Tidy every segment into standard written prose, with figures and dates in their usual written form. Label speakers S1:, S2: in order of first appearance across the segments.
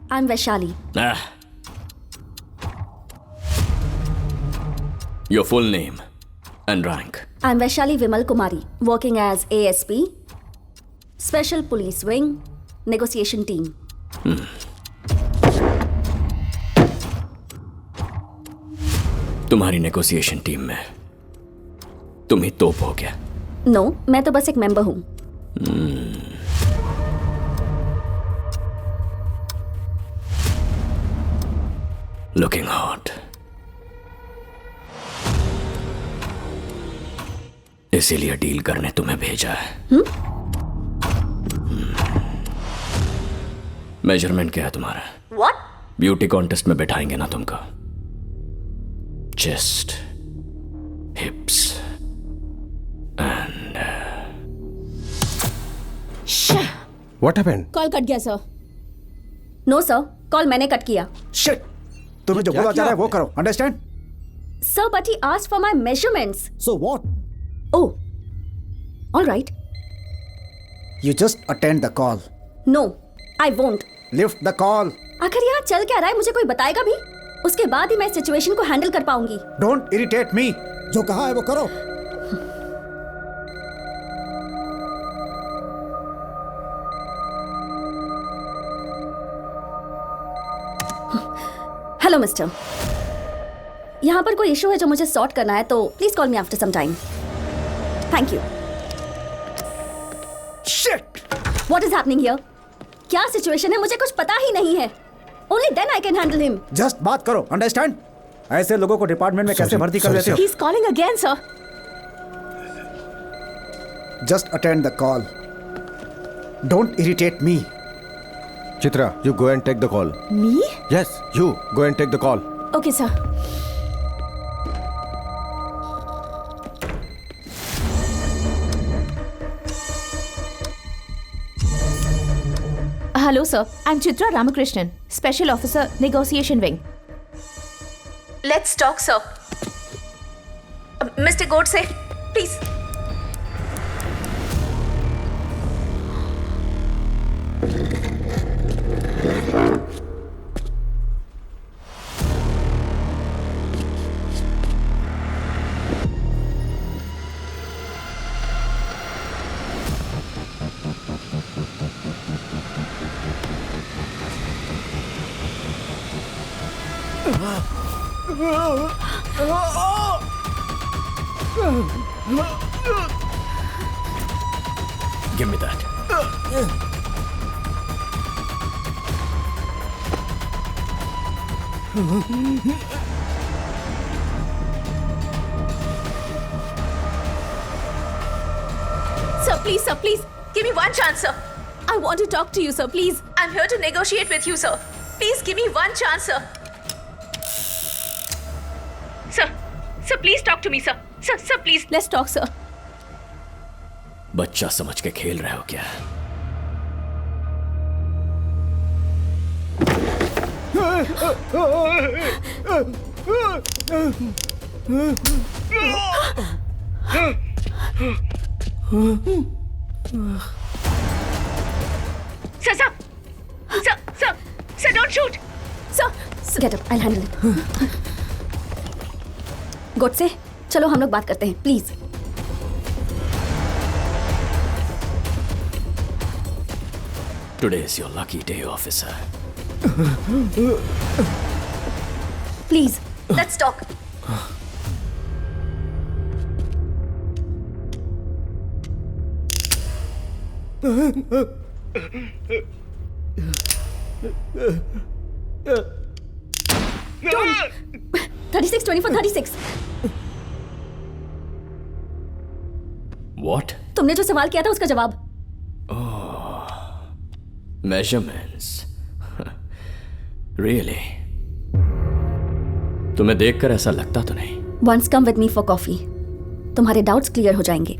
S1: I'm Vaishali.
S2: Your full name and rank.
S1: I'm Vaishali Vimal Kumari, working as ASP, Special Police Wing, Negotiation Team.
S2: तुम्हारी negotiation team में तुम ही तोप हो क्या?
S1: No, मैं तो बस एक मेंबर हूँ.
S2: Looking hot. इसीलिए डील करने तुम्हें भेजा है. मेजरमेंट क्या है तुम्हारा?
S1: What?
S2: ब्यूटी कॉन्टेस्ट में बैठाएंगे ना तुमको. Chest, हिप्स and
S3: What happened?
S4: Call cut गया सर.
S1: No sir, कॉल मैंने कट किया.
S5: शिट, तुम्हें जो बोला जा रहा है वो करो. Understand?
S1: Sir, but he asked for my measurements.
S5: So what?
S1: Oh, all right.
S5: You just attend the call.
S1: No, I won't.
S5: Lift the call.
S1: आखिर यहाँ चल क्या रहा है मुझे कोई बताएगा भी? उसके बाद ही मैं सिचुएशन को हैंडल कर पाऊंगी.
S5: Don't irritate me. जो कहा है वो करो.
S1: Hello mister. यहाँ पर कोई इशू है जो मुझे सॉर्ट करना है तो please call me after some time. Thank you.
S5: Shit.
S1: What is happening here? क्या सिचुएशन है मुझे कुछ पता ही नहीं है. Only then I can handle him.
S5: Just बात करो. अंडरस्टैंड? ऐसे लोगों को डिपार्टमेंट में कैसे भर्ती कर लेते हो?
S4: He is calling again sir.
S5: Just attend the call. Don't irritate me.
S3: Chitra, you go and take the call.
S4: Me?
S3: Yes, you go and take the call.
S4: Okay sir. Hello sir, I'm Chitra Ramakrishnan, Special Officer, Negotiation Wing. Let's talk sir. Mr. Godse, please.
S2: Give me that.
S4: Sir, please, give me one chance, sir. I want to talk to you, sir, please. I'm here to negotiate with you, sir. Please give me one chance, sir. Sir, please talk to me, sir. Sir, please. Let's talk, sir.
S2: बच्चा समझ के खेल रहे हो क्या?
S4: Sir, don't shoot. Sir,
S1: get up, I handle it. Godse, चलो हम लोग बात करते हैं please.
S2: Today is your lucky day, officer.
S1: Please let's talk. Don't. 36, 24, 36.
S2: What?
S1: तुमने जो सवाल किया था उसका जवाब.
S2: Measurements. Really? तुम्हें देखकर ऐसा लगता तो नहीं.
S1: Once come with me for coffee. तुम्हारे डाउट्स क्लियर हो जाएंगे.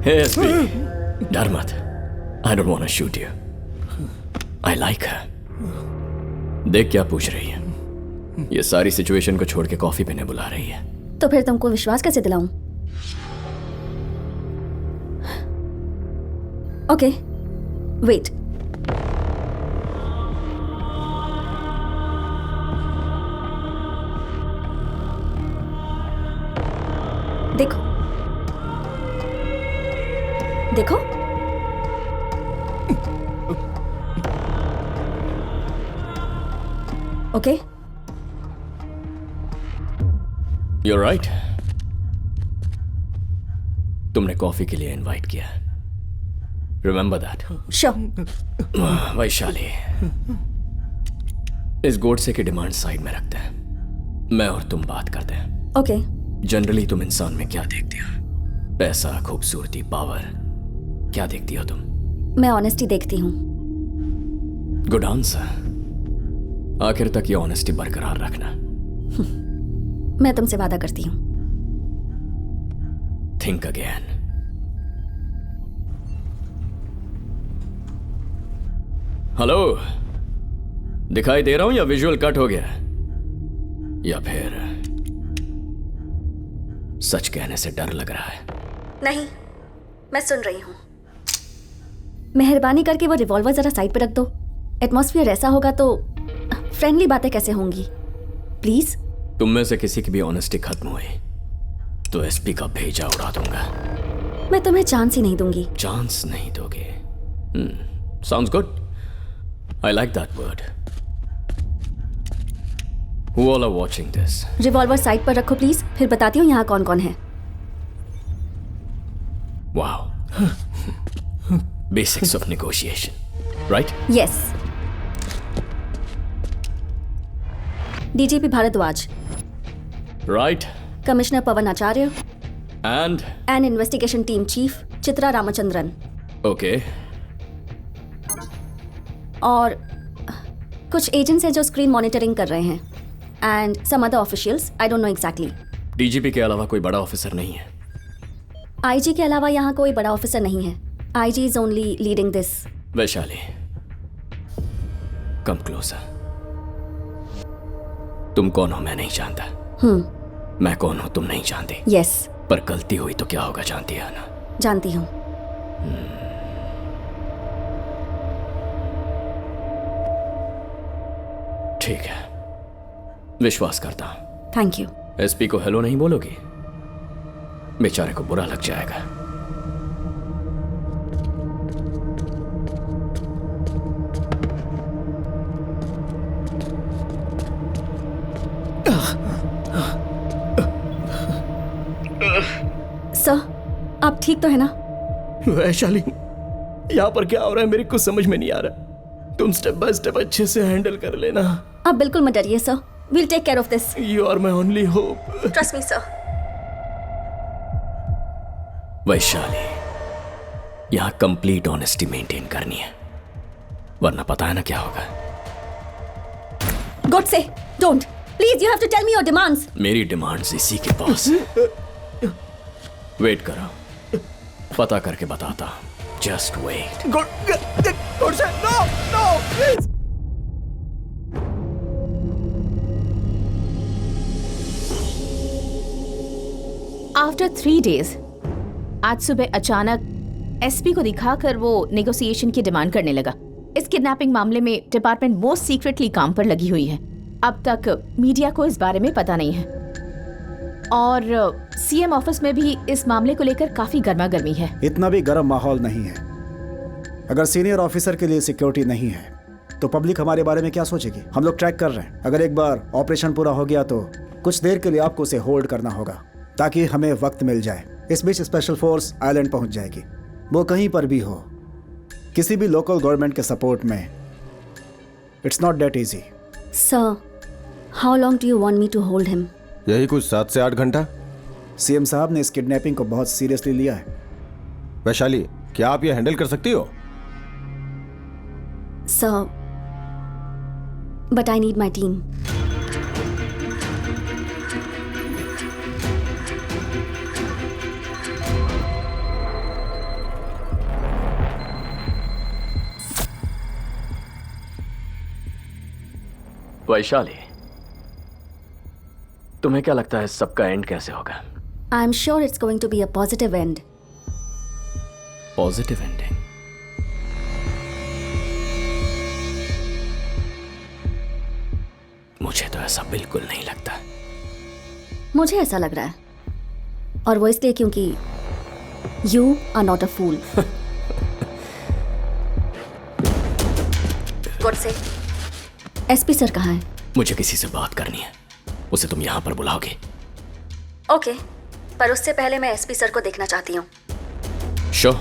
S2: Hey, SP. डर मत. I don't want to shoot you. I like her. देख क्या पूछ रही है. ये सारी सिचुएशन को छोड़ के कॉफी पीने बुला रही है.
S1: तो फिर तुमको विश्वास कैसे दिलाऊं? ओके, वेट, देखो देखो, ओके
S2: You're right. तुमने कॉफी के लिए इनवाइट किया. Remember that.
S1: श्योर.
S2: वैशाली, इस गोडसे की डिमांड साइड में रखते हैं. मैं और तुम बात करते हैं.
S1: ओके.
S2: जनरली तुम इंसान में क्या देखती हो? पैसा, खूबसूरती, पावर. क्या देखती हो तुम?
S1: मैं ऑनेस्टी देखती हूँ.
S2: Good answer. आखिर तक ये ऑनेस्टी बरकरार रखना.
S1: मैं तुमसे वादा करती हूँ.
S2: Think again. हेलो, दिखाई दे रहा हूं या विजुअल कट हो गया? या फिर सच कहने से डर लग रहा है?
S1: नहीं, मैं सुन रही हूँ. मेहरबानी करके वो रिवॉल्वर जरा साइड पे रख दो. एटमॉस्फेयर ऐसा होगा तो फ्रेंडली बातें कैसे होंगी? प्लीज.
S2: तुम में से किसी की भी ऑनेस्टी खत्म हुई तो एसपी का भेजा उड़ा दूंगा.
S1: मैं तुम्हें चांस ही नहीं दूंगी.
S2: चांस नहीं दोगे? Sounds good. I like that word. Who all are watching this?
S1: Revolver side पर रखो प्लीज, फिर बताती हूँ यहाँ कौन कौन है.
S2: Wow. Basics of negotiation, right?
S1: Yes. DGP Bhardwaj,
S2: Right.
S1: Commissioner Pawan Acharya
S2: And
S1: and investigation team chief Chitra Ramachandran
S2: okay.
S1: और कुछ एजेंट्स हैं जो स्क्रीन मॉनिटरिंग कर रहे हैं and some other officials. I don't know exactly.
S2: DGP के अलावा कोई बड़ा ऑफिसर नहीं है.
S1: आईजी के अलावा यहाँ कोई बड़ा ऑफिसर नहीं है. IG is only leading this.
S2: Vaishali, come closer. तुम कौन हो मैं नहीं जानता. मैं कौन हूं तुम नहीं जानती.
S1: यस,
S2: पर गलती हुई तो क्या होगा जानती है ना?
S1: जानती हूँ.
S2: ठीक है, विश्वास करता हूं.
S1: Thank you.
S2: एसपी को हेलो नहीं बोलोगी? बेचारे को बुरा लग जाएगा.
S1: सर, आप ठीक तो है ना?
S2: वैशाली, यहाँ पर क्या हो रहा है मेरे को समझ में नहीं आ रहा. तुम स्टेप बाय स्टेप अच्छे से हैंडल कर लेना.
S1: आप बिल्कुल मत डरिए sir. We'll take care of this.
S2: You are my only hope.
S1: Trust me sir.
S2: Vaishali, यहाँ कंप्लीट ऑनेस्टी मेंटेन करनी है, वरना पता है ना क्या होगा.
S1: गॉड से don't. Please, you have to tell me your demands.
S2: मेरी डिमांड्स इसी के पास. वेट करो, पता करके बताता हूं. Just wait.
S3: God say no, no, please.
S4: After 3 days, आज सुबह अचानक एसपी को दिखाकर वो नेगोशिएशन की डिमांड करने लगा. इस किडनैपिंग मामले में डिपार्टमेंट मोस्ट सीक्रेटली काम पर लगी हुई है. अब तक मीडिया को इस बारे में पता नहीं है और सीएम ऑफिस में भी इस मामले को लेकर काफी गर्मागर्मी है.
S5: इतना भी गर्म माहौल नहीं है. अगर सीनियर ऑफिसर के लिए सिक्योरिटी नहीं है तो पब्लिक हमारे बारे में क्या सोचेगी? हम लोग ट्रैक कर रहे हैं. अगर एक बार ऑपरेशन पूरा हो गया तो कुछ देर के लिए आपको उसे होल्ड करना होगा ताकि हमें वक्त मिल जाए. इस बीच स्पेशल फोर्स आइलैंड पहुंच जाएगी. वो कहीं पर भी हो, किसी भी लोकल गवर्नमेंट के सपोर्ट में. It's not that easy.
S1: Sir, how long do you want me to hold him?
S3: यही कुछ 7 से 8 घंटा.
S5: सीएम साहब ने इस किडनैपिंग को बहुत सीरियसली लिया है.
S3: वैशाली, क्या आप ये हैंडल कर सकती हो?
S1: Sir, but I need my team.
S2: Vaishali, तुम्हें क्या लगता है सबका एंड कैसे होगा?
S1: I am sure it's going to be a positive end.
S2: Positive ending? मुझे तो ऐसा बिल्कुल नहीं लगता।
S1: मुझे ऐसा लग रहा है, और वो इसलिए क्योंकि you are not a fool. Godse SP sir कहाँ है?
S2: मुझे किसी से बात करनी है, उसे तुम यहां पर बुलाओगे?
S1: ओके, पर उससे पहले मैं एसपी सर को देखना चाहती हूँ।
S2: Show.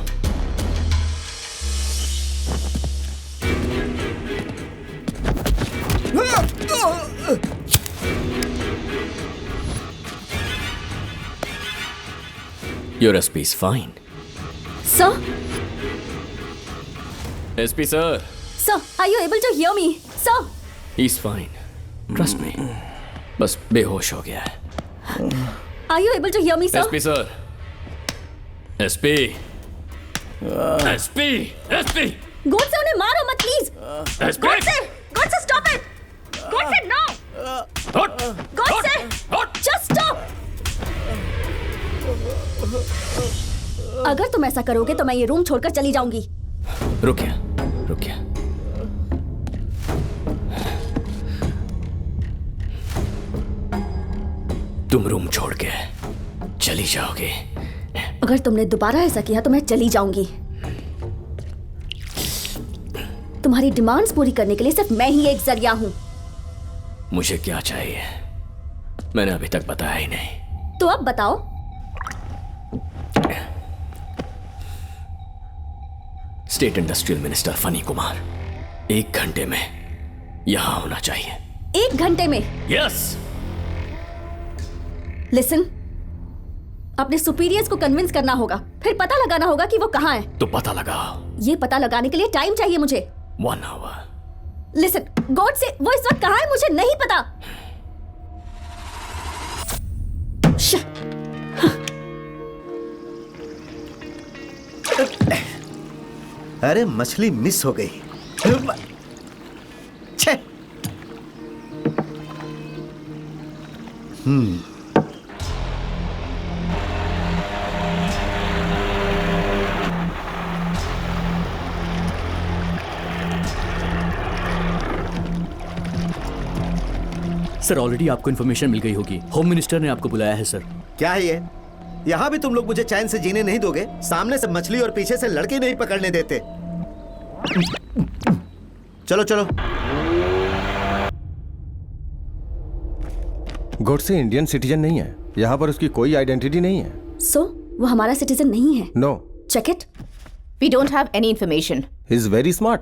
S2: Your SP is fine.
S1: Sir,
S2: SP sir,
S1: sir, are you able to hear me? Sir,
S2: he's fine. Trust me. बस बेहोश हो गया है।
S1: Are you able to hear me sir?
S2: SP sir. SP. SP. SP.
S1: Godse उन्हें मारो मत please.
S2: SP.
S1: Godse stop इट। Godse no.
S2: Hot.
S1: Godse
S2: Hot.
S1: Just stop. अगर तुम ऐसा करोगे तो मैं ये रूम छोड़कर चली जाऊंगी।
S2: रुकिए, रुकिए। तुम रूम छोड़ के चली जाओगे?
S1: अगर तुमने दोबारा ऐसा किया तो मैं चली जाऊंगी। तुम्हारी डिमांड्स पूरी करने के लिए सिर्फ मैं ही एक जरिया हूं।
S2: मुझे क्या चाहिए मैंने अभी तक बताया ही नहीं।
S1: तो अब बताओ।
S2: State industrial minister funny Kumar 1 घंटे में यहां होना चाहिए।
S1: 1 घंटे में?
S2: यस।
S1: लिसन, अपने सुपीरियर्स को कन्विंस करना होगा, फिर पता लगाना होगा कि वो कहाँ है।
S2: तो पता लगाओ।
S1: ये पता लगाने के लिए टाइम चाहिए मुझे।
S2: 1 आवर।
S1: लिसन, गॉड से वो इस वक्त कहाँ है मुझे नहीं पता।
S6: अरे मछली मिस हो गई। छे।
S7: सर ऑलरेडी आपको इन्फॉर्मेशन मिल गई होगी। होम मिनिस्टर ने आपको बुलाया है सर।
S6: क्या है ये? यहाँ भी तुम लोग मुझे चैन से जीने नहीं दोगे? सामने से मछली और पीछे से लड़के नहीं पकड़ने देते। चलो चलो।
S3: गोडसे इंडियन सिटीजन नहीं है, यहाँ पर उसकी कोई आइडेंटिटी नहीं है।
S1: सो वो हमारा सिटीजन नहीं है?
S3: No.
S1: Check it.
S4: We don't have any information.
S3: He is very smart.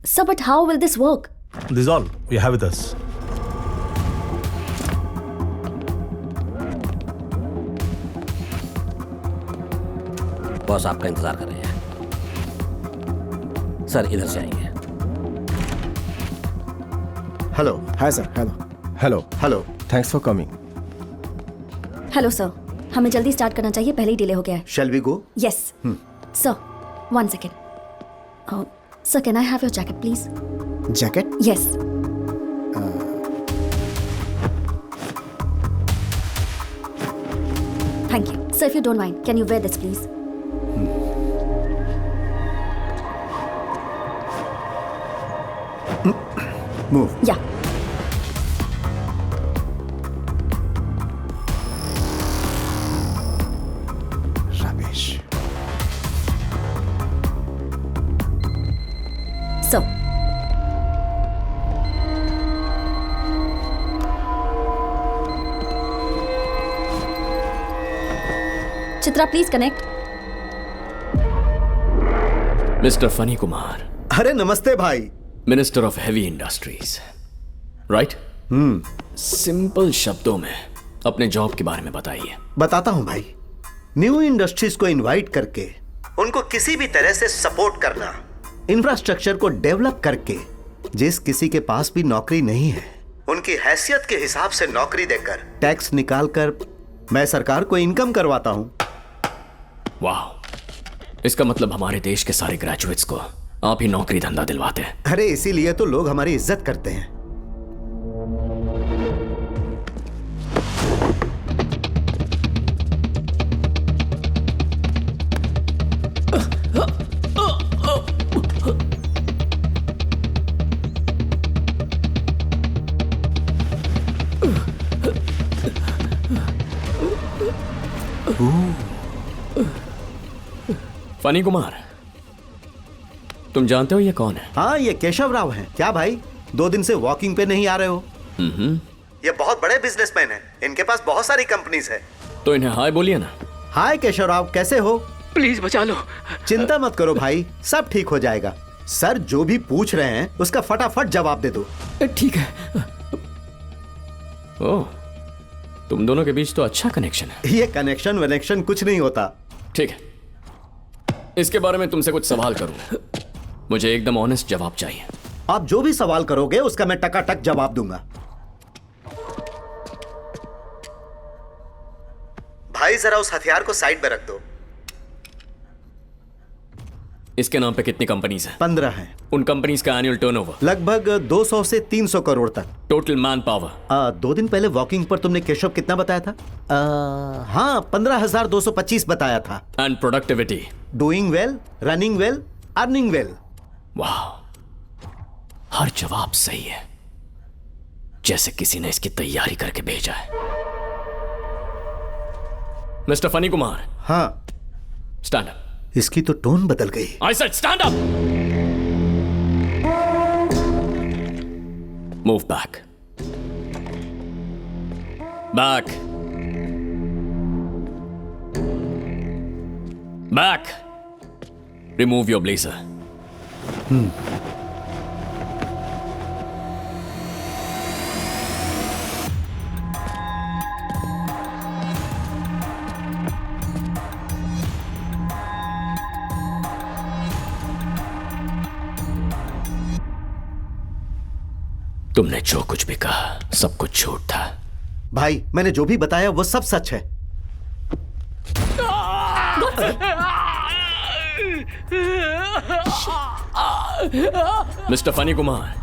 S1: So but how will this work?
S8: This is all we have with us.
S9: Boss आपका इंतजार कर रहे हैं। सर इधर से आएंगे।
S6: Hello.
S5: Hi sir. Hello.
S3: Hello.
S6: Hello.
S3: Thanks for coming.
S1: Hello sir, हमें जल्दी स्टार्ट करना चाहिए, पहले ही डिले हो गया है।
S6: Shall we go?
S1: Yes sir, 1 सेकेंड। Sir can I have your jacket please?
S5: Jacket?
S1: Yes. Thank you sir. If you don't mind can you wear this please?
S6: Move.
S1: Yeah.
S5: Ramesh.
S1: So Chitra please connect.
S2: Mister Phani Kumar,
S6: अरे नमस्ते भाई।
S2: Minister of heavy industries, right? Simple शब्दों में अपने job के बारे में बताइए।
S6: बताता हूं भाई। न्यू इंडस्ट्रीज को इनवाइट करके उनको किसी भी तरह से सपोर्ट करना, इंफ्रास्ट्रक्चर को डेवलप करके जिस किसी के पास भी नौकरी नहीं है उनकी हैसियत के हिसाब से नौकरी देकर टैक्स निकालकर मैं सरकार को इनकम करवाता हूं।
S2: वाह, इसका मतलब हमारे देश के सारे ग्रेजुएट्स को आप ही नौकरी धंधा दिलवाते हैं।
S6: अरे इसीलिए तो लोग हमारी इज्जत करते हैं।
S2: फनी कुमार, तुम जानते हो ये कौन है?
S6: हाँ, ये केशव राव हैं। क्या भाई, 2 दिन से वॉकिंग पे नहीं आ रहे हो? ये बहुत बड़े बिजनेसमैन हैं। इनके पास बहुत सारी कंपनीज है।
S2: तो इन्हें हाय बोलिए ना।
S6: हाय केशव राव, कैसे हो?
S7: प्लीज बचा लो।
S6: चिंता मत करो भाई, सब ठीक हो जाएगा। सर जो भी पूछ रहे हैं उसका फटाफट जवाब दे दो।
S2: ठीक है। ओह, तुम दोनों के बीच तो अच्छा कनेक्शन है।
S6: ये कनेक्शन वनेक्शन कुछ नहीं होता।
S2: ठीक है, इसके बारे में तुमसे कुछ सवाल करूंगा, मुझे एकदम ऑनेस्ट जवाब चाहिए।
S6: आप जो भी सवाल करोगे उसका मैं टकाटक जवाब दूंगा। भाई जरा उस हथियार को साइड में रख दो।
S2: इसके नाम पे कितनी कंपनीज हैं?
S6: 15 हैं।
S2: उन कंपनीज का एनुअल टर्नओवर?
S6: लगभग 200 से 300 करोड़ तक।
S2: Total man power?
S6: 2 दिन पहले वॉकिंग पर तुमने केशव कितना बताया था? हाँ, 15,225 बताया था।
S2: And productivity?
S6: Doing well, running well, earning well.
S2: वाह, हर जवाब सही है, जैसे किसी ने इसकी तैयारी करके भेजा है। मिस्टर फनी कुमार।
S6: हाँ।
S2: Stand up.
S6: इसकी तो टोन बदल गई।
S2: I said stand up. Move back. Back. Back. Remove your blazer. तुमने जो कुछ भी कहा सब कुछ झूठ था।
S6: भाई, मैंने जो भी बताया वो सब सच है।
S2: मिस्टर फनी कुमार,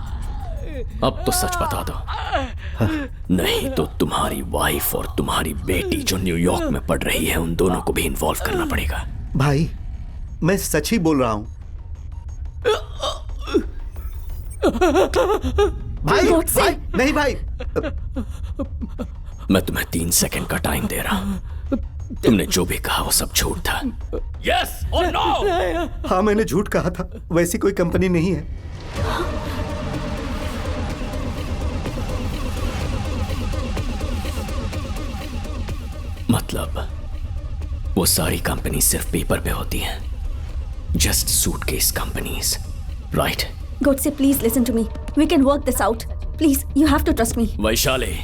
S2: अब तो सच बता दो। नहीं तो तुम्हारी वाइफ और तुम्हारी बेटी जो न्यूयॉर्क में पढ़ रही है उन दोनों को भी इन्वॉल्व करना पड़ेगा।
S6: भाई, मैं सच ही बोल रहा हूं। भाई, भाई, नहीं भाई।
S2: मैं तुम्हें 3 सेकंड का टाइम दे रहा हूं। तुमने जो भी कहा वो सब झूठ था। यस और नो?
S6: हाँ, मैंने झूठ कहा था। वैसी कोई कंपनी नहीं है।
S2: मतलब वो सारी कंपनी सिर्फ पेपर पे होती हैं, just suitcase companies, right?
S1: Godse, please listen to me. We can work this out. Please, you have to trust me.
S2: Vaishali,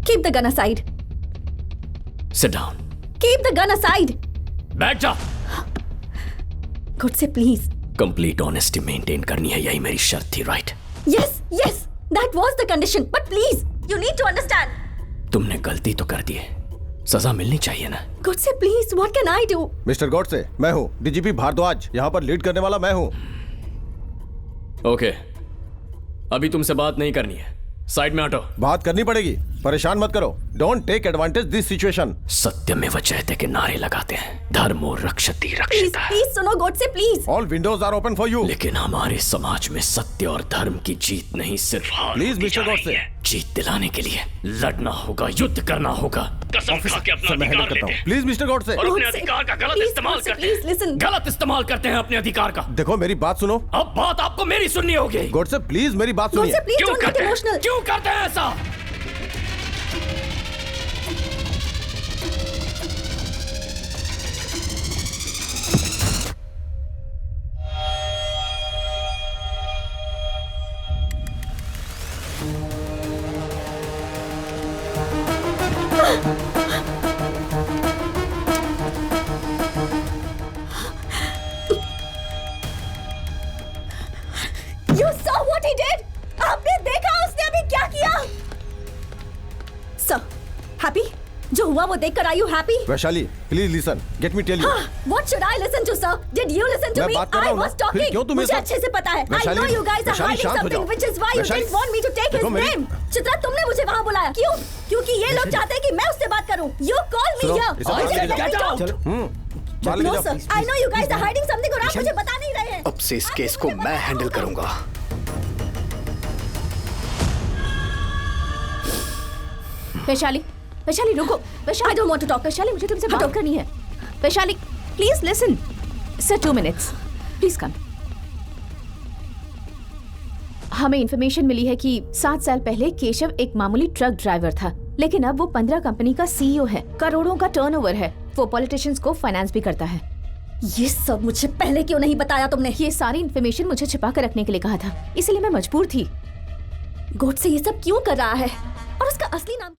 S1: Keep the gun aside.
S2: sit down.
S1: Keep the gun aside.
S2: बैठ जा।
S1: Godse, please.
S2: Complete honesty maintain करनी है, यही मेरी शर्त थी, right?
S1: Yes, yes. That was the condition. But please, you need to understand.
S2: तुमने गलती तो कर दी है, सजा मिलनी चाहिए ना।
S1: Godse, please, what can I do?
S3: Mister Godse, मैं हूँ डीजीपी भारद्वाज, यहाँ पर लीड करने वाला मैं हूँ।
S2: ओके, अभी तुमसे बात नहीं करनी है, साइड में हटो।
S3: बात करनी पड़ेगी, परेशान मत करो। Don't take advantage this situation.
S2: सत्यमेव जयते के नारे लगाते हैं, धर्मो रक्षति
S1: Please,
S2: रक्षिता।
S1: please, सुनो Godse, please.
S3: All windows are open for you.
S2: लेकिन हमारे समाज में सत्य और धर्म की जीत नहीं, सिर्फ हार
S3: Please,
S2: होती
S3: Mr.
S2: जा रही
S3: Godse.
S2: है। जीत दिलाने के लिए लड़ना होगा, युद्ध करना होगा। कसम खा के अपना
S3: मैं हैंडल
S2: अधिकार
S3: करता
S2: लेते
S3: हूँ।
S2: हैं
S3: प्लीज मिस्टर गॉडसे।
S2: और अपने
S1: Godse,
S2: अधिकार का गलत
S1: please,
S2: इस्तेमाल
S1: Godse,
S2: करते
S1: please,
S2: हैं।
S1: listen.
S2: गलत इस्तेमाल करते हैं अपने अधिकार का।
S3: देखो मेरी बात सुनो।
S2: अब बात आपको मेरी सुननी होगी।
S3: गॉडसे प्लीज मेरी बात सुनिए।
S1: Godse, please
S2: क्यों
S1: don't get
S2: करते हैं?
S1: emotional.
S2: क्यों करते हैं ऐसा?
S1: You saw what he did? आपने देखा उसने अभी क्या किया? Sir, happy? जो हुआ वो देखकर are you happy?
S3: Vaishali please listen, get me tell you.
S1: What should I listen to, sir? Did you listen to
S3: मैं
S1: me?
S3: बात कर रहा
S1: I
S3: हूँ ना।
S1: was
S3: फिर
S1: talking.
S3: क्यों तुम
S1: मुझे
S3: ऐसा-
S1: अच्छे से पता है. I
S3: Vaishali,
S1: know you guys are
S3: Vaishali,
S1: hiding
S3: शांत हो
S1: something,
S3: जाओ।
S1: which is why you
S3: Vaishali,
S1: didn't want me to take his
S3: देखो मेरी-
S1: name. चित्रा, तुमने मुझे वहाँ बुलाया. क्यों? क्योंकि ये लोग चाहते हैं कि मैं उससे बात करूँ. You call me
S3: सुनो,
S1: here.
S3: इसे बाहर
S1: मुझे
S3: लेके
S1: let me
S3: जाओ।
S1: talk.
S3: बाहर लेके
S1: No,
S3: जाओ।
S1: sir. I know you guys are hiding something और आप मुझे बता नहीं रहे हैं.
S5: अब से इस केस को मैं हैंडल करूंगा।
S4: वैशाली, वैशाली रुको। Vaishali,
S1: I don't want to talk.
S4: Vaishali मुझे तुमसे बात करनी है। Vaishali please listen. Sir 2 minutes please come. हमें इंफॉर्मेशन मिली है कि 7 साल पहले केशव एक मामूली ट्रक ड्राइवर था, लेकिन अब वो 15 कंपनी का सीईओ है, करोड़ों का टर्नओवर है। वो पॉलिटिशियंस को फाइनेंस भी करता है।
S1: ये सब मुझे पहले क्यों नहीं बताया तुमने?
S4: ये सारी इन्फॉर्मेशन मुझे छिपा कर रखने के लिए कहा था, इसलिए मैं मजबूर थी।
S1: गोड से ये सब क्यों कर रहा है? और उसका असली नाम